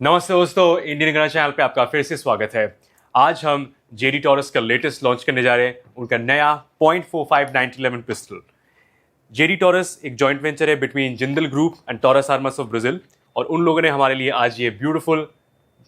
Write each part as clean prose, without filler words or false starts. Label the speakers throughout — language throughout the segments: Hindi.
Speaker 1: नमस्ते दोस्तों, इंडियन गन चैनल पे आपका फिर से स्वागत है। आज हम जेडी टॉरस का लेटेस्ट लॉन्च करने जा रहे हैं, उनका नया .45 911 पिस्टल। जेडी टॉरस एक जॉइंट वेंचर है between Jindal group and taurus armours of Brazil, और उन लोगों ने हमारे लिए आज ये ब्यूटीफुल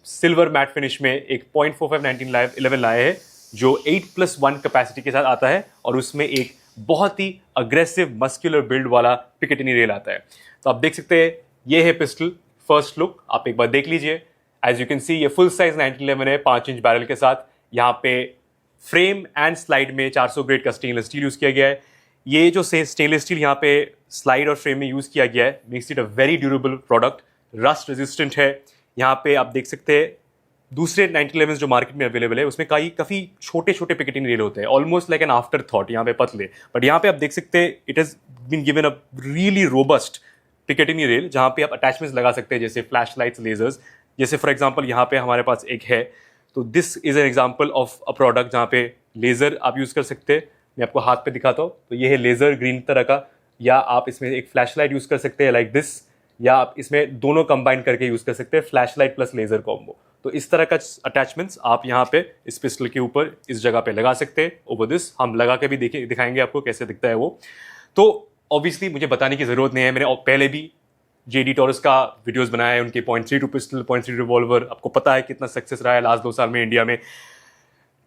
Speaker 1: सिल्वर मैट फिनिश में एक .45 1911 लाए हैं जो 8+1 कैपेसिटी के साथ आता है, और उसमें एक बहुत ही अग्रेसिव मस्कुलर बिल्ड वाला पिकेटिनी रेल आता है। तो आप देख सकते हैं, ये है पिस्टल फर्स्ट लुक, आप एक बार देख लीजिए। एज यू कैन सी, ये फुल साइज 1911 है 5 इंच बैरल के साथ। यहाँ पे फ्रेम एंड स्लाइड में 400 ग्रेड का स्टेनलेस स्टील यूज किया गया है। ये जो स्टेनलेस स्टील यहाँ पे स्लाइड और फ्रेम में यूज किया गया है makes it a very durable product, rust resistant है। यहाँ पे आप देख सकते हैं दूसरे 1911 जो मार्केट में अवेलेबल है उसमें काफ़ी छोटे छोटे पिकेटिंग रेल होते हैं, almost like an after thought, यहाँ पे पतले। बट यहाँ पे आप देख सकते हैं it has been given a really robust picatinny rail, जहाँ पे आप अटैचमेंट्स लगा सकते हैं जैसे फ्लैश लाइट्स, लेजर्स। जैसे फॉर एग्जांपल यहाँ पे हमारे पास एक है, तो this is an example of a product जहाँ पे लेजर आप यूज़ कर सकते हैं। मैं आपको हाथ पे दिखाता हूँ, तो ये है लेजर ग्रीन तरह का, या आप इसमें एक फ्लैश लाइट यूज़ कर सकते हैं लाइक दिस, या आप इसमें दोनों कंबाइन करके यूज़ कर सकते हैं, flash light plus laser combo. तो इस तरह का अटैचमेंट्स आप यहाँ पे इस पिस्टल के ऊपर इस जगह पे लगा सकते हैं। ओवर दिस हम लगा के भी दिखाएंगे आपको कैसे दिखता है वो। तो ऑब्वियसली मुझे बताने की ज़रूरत नहीं है, मैंने पहले भी जेडी टॉरस का वीडियोस बनाया है, उनके .32 पिस्टल, .32 रिवॉल्वर, आपको पता है कितना सक्सेस रहा है लास्ट 2 साल में इंडिया में।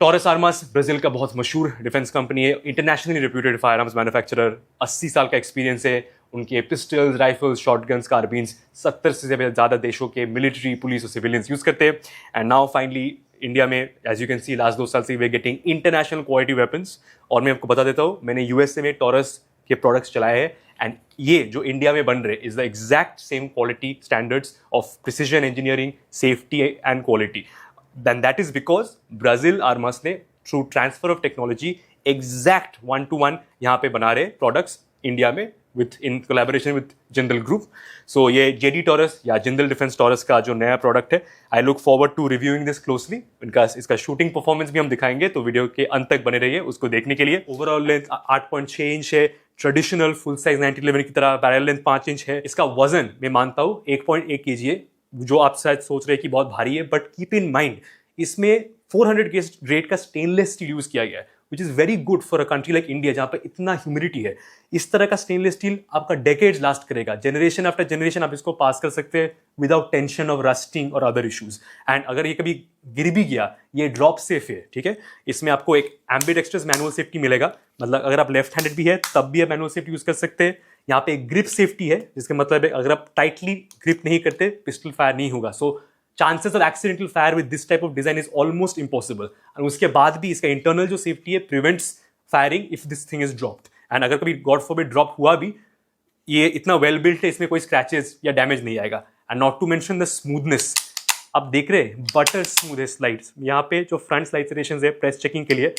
Speaker 1: टॉरस आर्मर्स ब्राजील का बहुत मशहूर डिफेंस कंपनी है, internationally reputed fire arms manufacturer, 80 साल का एक्सपीरियंस है। उनके पिस्टल्स, राइफल्स, शॉटगन्स, कार्बिन्स 70 से ज़्यादा देशों के मिलिट्री, पुलिस और सिविलियंस यूज़ करते हैं। एंड नाउ फाइनली इंडिया में as you can see last 2 साल से वे गेटिंग इंटरनेशनल क्वालिटी वेपन्स। और मैं आपको बता देता हूँ, मैंने यूएसए में टॉरस के प्रोडक्ट्स चलाए हैं, एंड ये जो इंडिया में बन रहे is the exact same quality standards of precision engineering, safety and quality. Then that is because Brazil armours ने through transfer of technology exact 1-to-1 यहाँ पे बना रहे प्रोडक्ट्स इंडिया में with in collaboration with Jindal group. So ये जेडी टॉरस या जिंदल डिफेंस टॉरस का जो नया प्रोडक्ट है, I look forward to reviewing this closely. इसका शूटिंग परफॉर्मेंस भी हम दिखाएंगे, तो वीडियो के अंत तक बने रहिए उसको देखने के लिए। ओवरऑल लेंथ 8.6 इंच है, ट्रेडिशनल फुल साइज 1911 की तरह। बैरल लेंथ 5 इंच है। इसका वजन मैं मानता हूँ 1.1 kg है, जो आप शायद सोच रहे हैं कि बहुत भारी है, बट कीप इन माइंड इसमें 400 ग्रेड का स्टेनलेस स्टील यूज किया गया है, which is very good for a country like India जहां पर इतना ह्यूमिडिटी है। इस तरह का स्टेनलेस स्टील आपका डेकेड्स लास्ट करेगा, जनरेशन आफ्टर जनरेशन आप इसको पास कर सकते हैं विदाउट टेंशन ऑफ रस्टिंग और अदर इश्यूज। एंड अगर ये कभी गिर भी गया, ये ड्रॉप सेफ है, ठीक है। इसमें आपको एक एम्बिडेक्स्ट्रस मैनुअल सेफ्टी मिलेगा, मतलब अगर आप लेफ्ट हैंडेड भी है तब भी आप मैनुअल सेफ्टी यूज कर सकते हैं। यहाँ पे एक ग्रिप सेफ्टी है, जिसका मतलब है अगर आप टाइटली ग्रिप नहीं करते पिस्टल फायर नहीं होगा। So chances of accidental fire with this type of design is almost impossible. और उसके बाद भी इसका इंटरनल जो सेफ्टी है prevents firing if this thing is dropped. And अगर कभी गॉड फॉरबिड ड्रॉप हुआ भी, ये इतना वेल बिल्ट है, इसमें कोई स्क्रैचेस या डैमेज नहीं आएगा। And not to mention the smoothness, आप देख रहे हैं बटर स्मूथ है स्लाइड्स। यहाँ पे जो फ्रंट स्लाइड सेरेशन है प्रेस चेकिंग के लिए,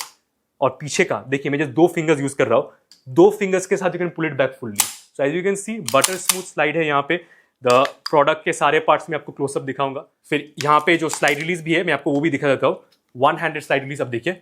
Speaker 1: और पीछे का देखिए मैं जो 2 फिंगर्स यूज कर रहा हूँ, 2 फिंगर्स के साथ you can pull it back fully. So as you can see butter smooth slide है। यहाँ पे द प्रोडक्ट के सारे पार्ट्स में आपको क्लोजअप दिखाऊंगा। फिर यहाँ पे जो स्लाइड रिलीज भी है मैं आपको वो भी दिखा देता हूँ। 1 हैंडेड स्लाइड रिलीज, अब देखिए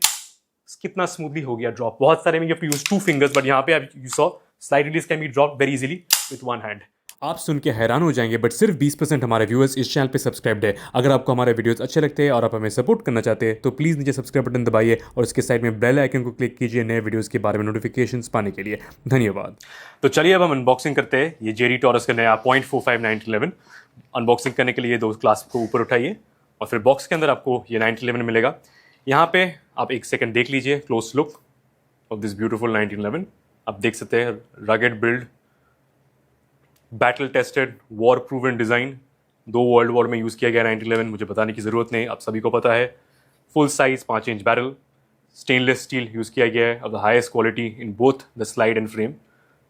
Speaker 1: कितना स्मूथली हो गया ड्रॉप। बहुत सारे में you have to use 2 fingers, but यहाँ पे you saw slide release can be drop very easily with 1 hand. आप सुन के हैरान हो जाएंगे, बट सिर्फ 20% हमारे व्यूअर्स इस चैनल पे सब्सक्राइब्ड है। अगर आपको हमारे वीडियोस अच्छे लगते हैं और आप हमें सपोर्ट करना चाहते हैं तो प्लीज़ नीचे सब्सक्राइब बटन दबाइए और उसके साइड में बेल आइकन को क्लिक कीजिए नए वीडियोस के बारे में नोटिफिकेशंस पाने के लिए। धन्यवाद। तो चलिए अब हम अनबॉक्सिंग करते हैं ये जेडी टॉरस का नया .45 911। अनबॉक्सिंग करने के लिए 2 ग्लास को ऊपर उठाइए और फिर बॉक्स के अंदर आपको ये 1911 मिलेगा। यहाँ पे आप 1 सेकेंड देख लीजिए close look of this beautiful 1911। आप देख सकते हैं rugged build, battle tested, war proven design, 2 world war में यूज़ किया गया 1911, मुझे बताने की ज़रूरत नहीं, आप सभी को पता है। Full size 5 inch barrel, stainless steel use किया गया है of the highest quality in both the slide and frame.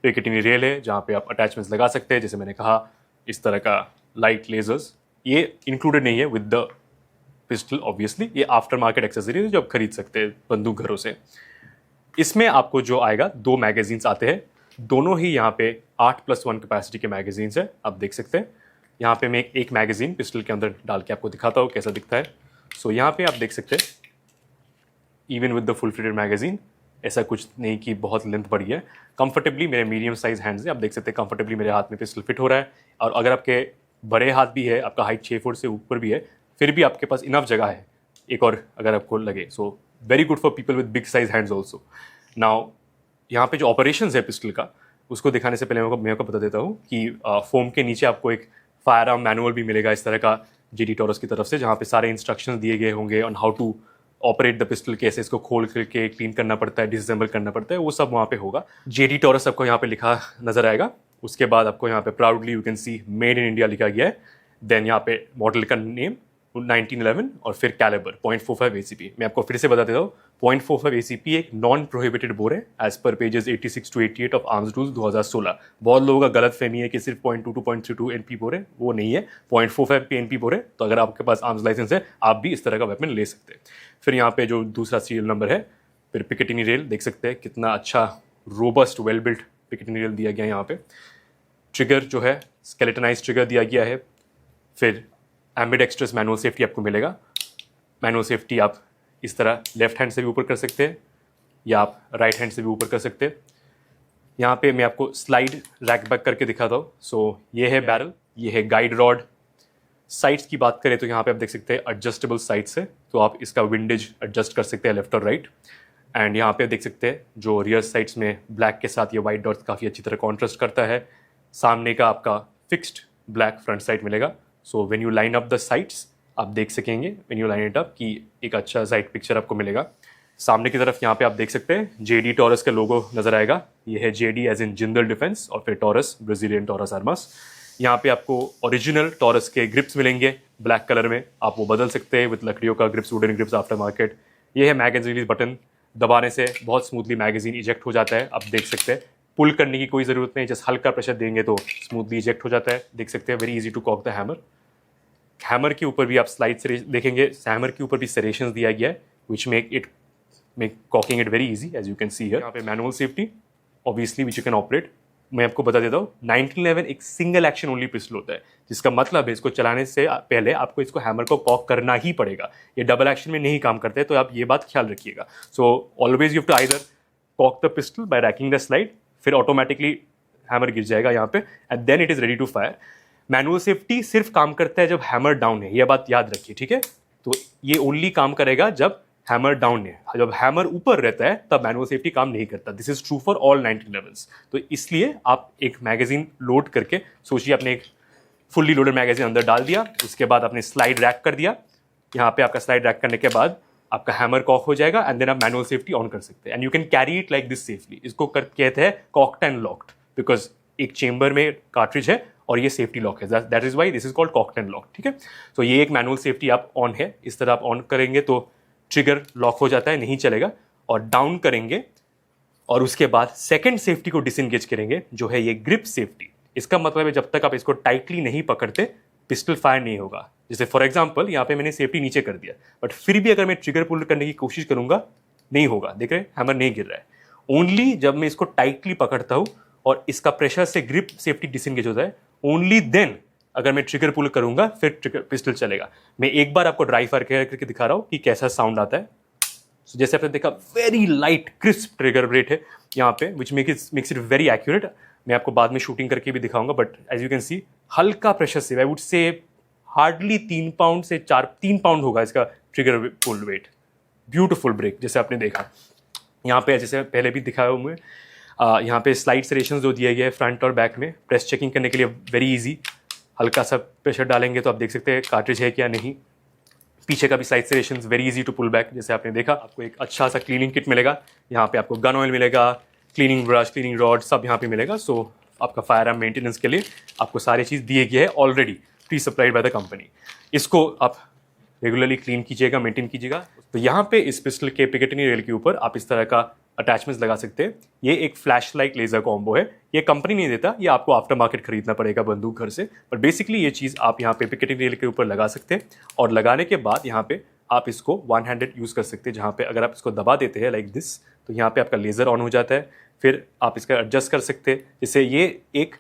Speaker 1: Picatinny rail है जहाँ पे आप अटैचमेंट्स लगा सकते हैं, जैसे मैंने कहा इस तरह का लाइट लेजर्स। ये इंक्लूडेड नहीं है विद द पिस्टल ऑब्वियसली, ये आफ्टर मार्केट एक्सेसरीज जो आप खरीद सकते हैं बंदूक घरों से। इसमें आपको जो आएगा 2 मैगजीन्स आते हैं, दोनों ही यहाँ पे 8+1 कैपेसिटी के मैगजीन्स है, आप देख सकते हैं। यहाँ पे मैं एक मैगजीन पिस्टल के अंदर डाल के आपको दिखाता हूँ कैसा दिखता है। सो यहाँ पे आप देख सकते हैं even with the full fitted magazine, ऐसा कुछ नहीं कि बहुत लेंथ बढ़ी है। कंफर्टेबली मेरे मीडियम साइज हैंड्स है, आप देख सकते हैं कंफर्टेबली मेरे हाथ में पिस्टल फिट हो रहा है। और अगर आपके बड़े हाथ भी है, आपका हाइट 6 फुट से ऊपर भी है, फिर भी आपके पास इनफ जगह है एक और अगर आपको लगे। So very good for people with big size hands also. Now यहाँ पे जो ऑपरेशन है पिस्टल का, उसको दिखाने से पहले मैं आपको बता देता हूँ कि फोम के नीचे आपको एक फायर आर्म मैनुअल भी मिलेगा इस तरह का जेडी टॉरस की तरफ से, जहाँ पे सारे इंस्ट्रक्शंस दिए गए होंगे on how to operate the pistol, कैसे इसको खोल करके क्लीन करना पड़ता है, डिसअसेंबल करना पड़ता है, वो सब वहाँ पे होगा। जेडी टॉरस आपको यहाँ पे लिखा नजर आएगा। उसके बाद आपको यहाँ पे proudly you can C made in India लिखा गया है। देन यहाँ पे मॉडल का नेम 1911 और फिर कैलिबर 0.45 ACP। मैं आपको फिर से बता देता हूँ, 0.45 ACP एक नॉन प्रोहिबिटेड बोर है as per pages 86 to 88 of arms rules 2016। बहुत लोगों का गलत फहमी है कि सिर्फ 0.22 0.32 NP बोर है, वो नहीं है, 0.45 NP बोर है। तो अगर आपके पास आर्म्स लाइसेंस है, आप भी इस तरह का वेपन ले सकते हैं। फिर यहाँ पे जो दूसरा सीरियल नंबर है, फिर पिकेटिनी रेल देख सकते हैं, कितना अच्छा रोबस्ट वेल बिल्ट पिकेटिनी रेल दिया गया है यहाँ पे। ट्रिगर जो है स्केलेटनाइज ट्रिगर दिया गया है। फिर एम्बिडेक्स्ट्रस मैनुअल सेफ्टी आपको मिलेगा। मैनुअल सेफ्टी आप इस तरह लेफ्ट हैंड से भी ऊपर कर सकते हैं या आप राइट हैंड से भी ऊपर कर सकते हैं। यहाँ पे मैं आपको स्लाइड रैक बैक करके दिखाता हूँ। सो ये है बैरल, ये है गाइड रॉड। साइड्स की बात करें तो यहाँ पे आप देख सकते हैं एडजस्टेबल साइड्स है, तो आप इसका विंडेज एडजस्ट कर सकते हैं लेफ्ट और राइट। एंड यहाँ पे देख सकते हैं जो रियर साइड्स में ब्लैक के साथ ये वाइट डॉट्स काफ़ी अच्छी तरह कॉन्ट्रास्ट करता है। सामने का आपका फिक्स्ड ब्लैक फ्रंट साइड मिलेगा। So when you line up the sides आप देख सकेंगे, when you line it up, कि एक अच्छा साइड पिक्चर आपको मिलेगा। सामने की तरफ यहाँ पे आप देख सकते हैं जेडी टॉरस का लोगो नजर आएगा। ये है JD as in Jindal defence और फिर टॉरस ब्राजीलियन टॉरस आर्मास। यहाँ पे आपको ओरिजिनल टॉरस के ग्रिप्स मिलेंगे ब्लैक कलर में, आप वो बदल सकते हैं विद लकड़ियों का grips, wooden grips after market. ये है मैगजीन रिलीज बटन, दबाने से बहुत स्मूथली मैगजीन इजेक्ट हो जाता है। आप देख सकते हैं पुल करने की कोई ज़रूरत नहीं, जस्ट हल्का प्रेशर देंगे तो स्मूथली इजेक्ट हो जाता है। देख सकते हैं very easy to cock the hammer. Hammer के ऊपर भी आप स्लाइड से देखेंगे, हैमर के ऊपर भी सेरेशंस दिया गया है which make cocking it very easy as you can see here. यहाँ पे manual safety obviously which you can operate. मैं आपको बता देता हूँ 1911 एक सिंगल एक्शन ओनली पिस्टल होता है, जिसका मतलब है इसको चलाने से पहले आपको इसको हैमर को कॉक करना ही पड़ेगा। ये डबल एक्शन में नहीं काम करते, तो आप ये बात ख्याल रखिएगा। So always you have to either cock the pistol by racking the slide, फिर ऑटोमेटिकली हैमर गिर जाएगा यहाँ पे and then it is ready to fire. Manual safety सिर्फ काम करता है जब हैमर डाउन है, यह बात याद रखिए, ठीक है। तो ये ओनली काम करेगा जब हैमर डाउन है, जब हैमर ऊपर रहता है तब मैनुअल सेफ्टी काम नहीं करता। This is true for all 1911s। तो इसलिए आप एक मैगजीन लोड करके सोचिए, आपने एक फुल्ली लोडेड मैगजीन अंदर डाल दिया, उसके बाद आपने स्लाइड रैक कर दिया। यहाँ पे आपका स्लाइड रैक करने के बाद आपका हैमर कॉक हो जाएगा एंड देन आप मैनुअल सेफ्टी ऑन कर सकते हैं and you can carry it like this safely. इसको कहते हैं कॉक्ड एंड लॉक्ड, बिकॉज एक चेंबर में कार्ट्रिज है और ये सेफ्टी लॉक है, that is why this is called cocked and lock, ठीक है। तो ये एक मैनुअल सेफ्टी आप ऑन है, इस तरह आप ऑन करेंगे तो ट्रिगर लॉक हो जाता है, नहीं चलेगा, और डाउन करेंगे और उसके बाद सेकंड सेफ्टी को डिसएंगेज करेंगे जो है ये ग्रिप सेफ्टी। इसका मतलब है जब तक आप इसको टाइटली नहीं पकड़ते पिस्टल फायर नहीं होगा। जैसे फॉर एग्जांपल यहाँ पे मैंने सेफ्टी नीचे कर दिया, बट फिर भी अगर मैं ट्रिगर पुल करने की कोशिश करूंगा नहीं होगा, देख रहे हैं हैमर नहीं गिर रहा है। ओनली जब मैं इसको टाइटली पकड़ता हूं और इसका प्रेशर से ग्रिप सेफ्टी डिसएंगेज होता है, ओनली देन अगर मैं ट्रिगर पुल करूंगा फिर ट्रिगर पिस्टल चलेगा। मैं एक बार आपको ड्राई फायर करके दिखा रहा हूं कि कैसा साउंड आता है। So, जैसे आपने देखा very light crisp trigger rate है यहाँ पे which makes it very accurate. मैं आपको बाद में शूटिंग करके भी दिखाऊंगा, but as you can see हल्का प्रेशर से, I would say hardly 3 pound से 3 पाउंड होगा इसका trigger pull weight. Beautiful break जैसे आपने देखा यहाँ पे, जैसे पहले भी दिखाया हूँ मैं। यहाँ पे स्लाइड सेरेशंस जो दिए गए हैं फ्रंट और बैक में, प्रेस चेकिंग करने के लिए वेरी इजी। हल्का सा प्रेशर डालेंगे तो आप देख सकते हैं कार्ट्रिज है क्या नहीं। पीछे का भी side serrations very easy to pull back, जैसे आपने देखा। आपको एक अच्छा सा क्लीनिंग किट मिलेगा, यहाँ पे आपको गन ऑयल मिलेगा, क्लीनिंग ब्रश, क्लीनिंग रॉड सब यहाँ पे मिलेगा। सो आपका फायर आर्म मेंटेनेंस के लिए आपको सारी चीज़ दिए गए है already, pre supplied by the company. इसको आप रेगुलरली क्लीन कीजिएगा, मेंटेन कीजिएगा। तो यहाँ पे इस पिस्टल के पिकेटिनी रेल के ऊपर आप इस तरह का अटैचमेंट्स लगा सकते हैं। ये एक फ्लैश लाइट लेजर कॉम्बो है, ये कंपनी नहीं देता, ये आपको आफ्टर मार्केट खरीदना पड़ेगा बंदूक घर से। पर बेसिकली ये चीज़ आप यहाँ पे पिकेटिनी रेल के ऊपर लगा सकते हैं और लगाने के बाद यहाँ पे आप इसको वन हैंडेड यूज़ कर सकते हैं, जहाँ पे अगर आप इसको दबा देते हैं लाइक दिस तो यहाँ पे आपका लेज़र ऑन हो जाता है। फिर आप इसका एडजस्ट कर सकते हैं, जैसे ये एक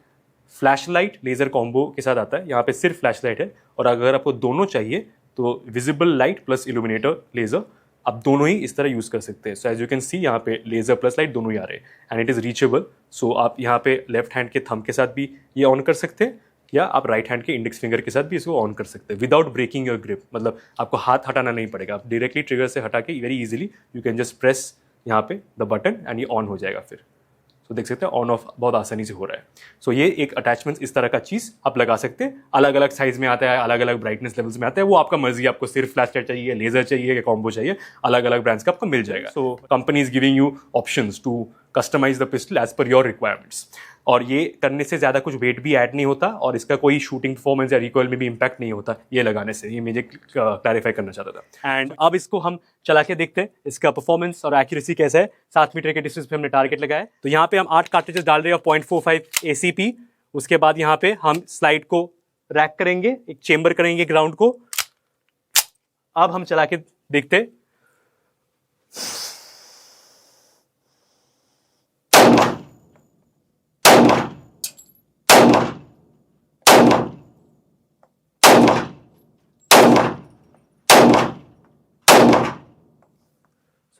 Speaker 1: फ्लैश लाइट लेज़र कॉम्बो के साथ आता है। यहाँ पे सिर्फ फ्लैश लाइट है और अगर आपको दोनों चाहिए तो visible light plus illuminator laser आप दोनों ही इस तरह यूज़ कर सकते हैं। So as you can see यहाँ पे लेज़र प्लस लाइट दोनों ही आ रहे हैं एंड इट इज़ रीचेबल। सो आप यहाँ पे लेफ्ट हैंड के थंब के साथ भी ये ऑन कर सकते हैं या आप राइट हैंड के इंडेक्स फिंगर के साथ भी इसको ऑन कर सकते हैं विदाउट ब्रेकिंग योर ग्रिप। मतलब आपको हाथ हटाना नहीं पड़ेगा, आप डायरेक्टली ट्रिगर से हटा के very easily you can just press यहाँ पे द बटन एंड ये ऑन हो जाएगा फिर। तो देख सकते हैं ऑन ऑफ बहुत आसानी से हो रहा है। सो ये एक अटैचमेंट इस तरह का चीज़ आप लगा सकते हैं। अलग अलग साइज में आता है, अलग अलग ब्राइटनेस लेवल्स में आता है, वो आपका मर्जी, आपको सिर्फ फ्लैश लाइट चाहिए, लेजर चाहिए या कॉम्बो चाहिए, अलग अलग ब्रांड्स का आपको मिल जाएगा। So company is giving you options to customise the pistol as per your requirements. और ये करने से ज़्यादा कुछ वेट भी ऐड नहीं होता और इसका कोई शूटिंग परफॉर्मेंस या रिकॉइल में भी इंपैक्ट नहीं होता ये लगाने से। ये मुझे क्लैरिफाई करना चाहता था। एंड अब इसको हम चला के देखते हैं इसका परफॉर्मेंस और एक्यूरेसी कैसा है। 7 मीटर के डिस्टेंस पे हमने टारगेट लगाया है। तो यहाँ पे हम 8 कार्ट्रिजेस डाल रहे हैं 0.45 ACP। उसके बाद यहाँ पे हम स्लाइड को रैक करेंगे, एक चेम्बर करेंगे ग्राउंड को। अब हम चला के देखते हैं।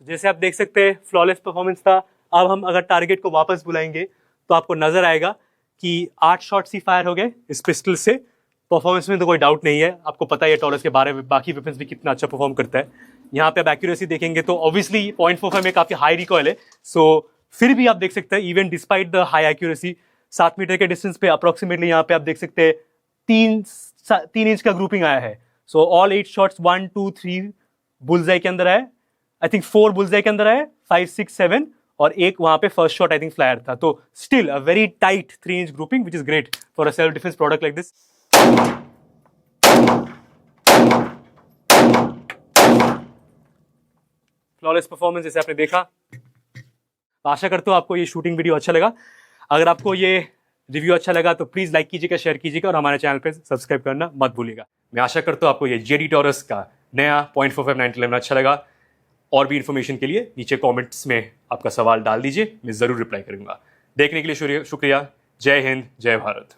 Speaker 1: जैसे आप देख सकते हैं फ्लॉलेस परफॉर्मेंस था। अब हम अगर टारगेट को वापस बुलाएंगे तो आपको नजर आएगा कि 8 शॉट्स ही फायर हो गए इस पिस्टल से। परफॉर्मेंस में तो कोई डाउट नहीं है, आपको पता है टॉरस के बारे में बाकी वेपन्स भी कितना अच्छा परफॉर्म करता है। यहाँ पे आप एक्यूरेसी देखेंगे तो ऑब्वियसली 0.45 में काफी हाई रिकॉइल है। सो फिर भी आप देख सकते हैं even despite the high accuracy 7 metre के डिस्टेंस पे अप्रोक्सीमेटली यहाँ पे आप देख सकते हैं 3 इंच का ग्रुपिंग आया है। सो ऑल 8 शॉट्स 1 2 3 बुलजाई के अंदर आए, आई थिंक 4 बुलजाई के अंदर आए, 5 6 7 और एक वहां पे first shot I think flyer था। तो still a very tight 3 inch grouping which is great for a self defence product like this. Flawless performance जैसे आपने देखा। आशा करता हूं आपको ये शूटिंग वीडियो अच्छा लगा। अगर आपको ये रिव्यू अच्छा लगा तो प्लीज लाइक कीजिएगा, शेयर कीजिएगा और हमारे चैनल पे सब्सक्राइब करना मत भूलिएगा। मैं आशा करता हूं आपको ये जेडी टॉरस का नया 0.45 911 अच्छा लगा। और भी इन्फॉर्मेशन के लिए नीचे कमेंट्स में आपका सवाल डाल दीजिए, मैं ज़रूर रिप्लाई करूंगा। देखने के लिए शुक्रिया। जय हिंद, जय भारत।